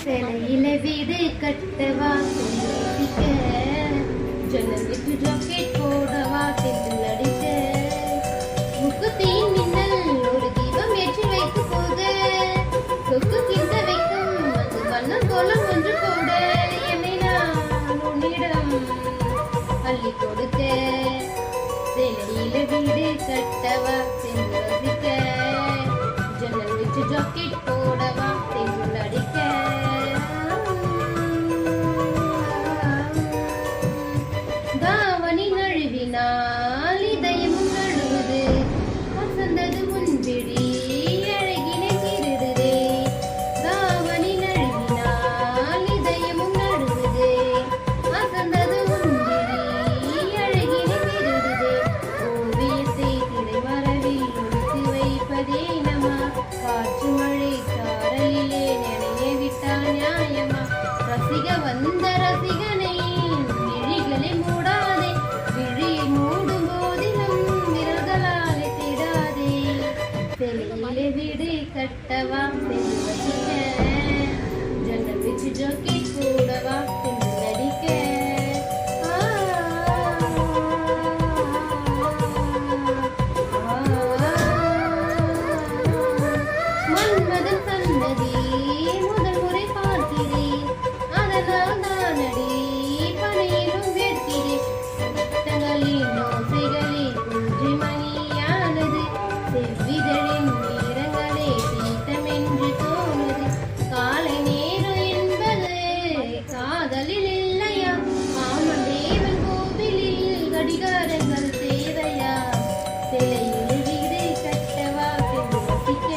சிலையில வீடு கட்டவா யோசிக்க, ஜன்னல் விட்டு ஜாக்கெட் போடவா தென்றல் அடிக்க, முக்குத்தியின் மின்னல் ஒரு தீபம் ஏற்றி வைத்து போக, கொக்கு கிண்ட வைக்கும் அந்த வண்ண கோலம் ஒன்று போட, என்னை நான் உன்னிடம் அள்ளி கொடுக்க, சிலையில வீடு கட்டவா தென்றல் அடிக்க, ஜன்னல் விட்டு ஜாக்கெட் போடவா தென்றல் அடிக்க. தாவணி நழுவினால் இதயமும் நழுவுது, வசந்தது முன்பிடி அழகினை திருடுதே. தாவணி நழுவினால் இதயமும் நழுவுது, வசந்தது முன்பிடி அழகினை திருடுதே. ஓவியத்தை திரைமறைவில் ஒழித்து வைப்பதே நமா, காற்று மழை சாரலிலே நினைய விட்டால் நியாயமா. ரசிக வந்த ரசிகனை விழிகளை மூடாதே, விழியை மூடும் போதிலும் விரல்களாலே திடாதே. சிலையிலே வீடு கட்டவா தென்றல் அடிக்க, ஜன்னல் வச்சு ஜாக்கெட் போடவா தென்றல் அடிக்க. மன்மதன் சன்னதி முதல் முறை பார்க்கிறேன், அதனால் தானடி பனையிலும் வேட்கிறேன். முத்தங்களின் ஓசைகளே குன்றி மணியானது, செவ்விதழின் நேரங்களே தீட்டமென்று தோணுது. காலை நேரம் என்பது காதலில் இல்லையா, காமதேவன் கோவிலில் கடிகாரங்கள் தேவையா. சிலையில் வீடு கட்டவா தென்றல் அடிக்க,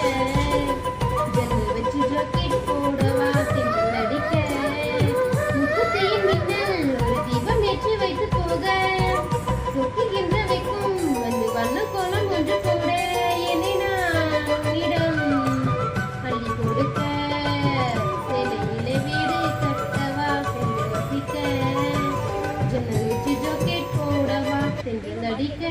ஜன்னல் வச்சு ஜாக்கெட் போடவா தென்றல் அடிக்க, முக்குத்தியின் மின்னல் ஒரு தீபம் ஏற்றி வைத்து போக, சொக்குகின்ற வைக்கும் வந்து வண்ண கோலம் ஒன்று போட, என்னை நான் உன்னிடம் அள்ளி கொடுக்க, சிலையிலே வீடு கட்டவா தென்றல் அடிக்க, ஜன்னல் வச்சு ஜாக்கெட் போடவா தென்றல் அடிக்க.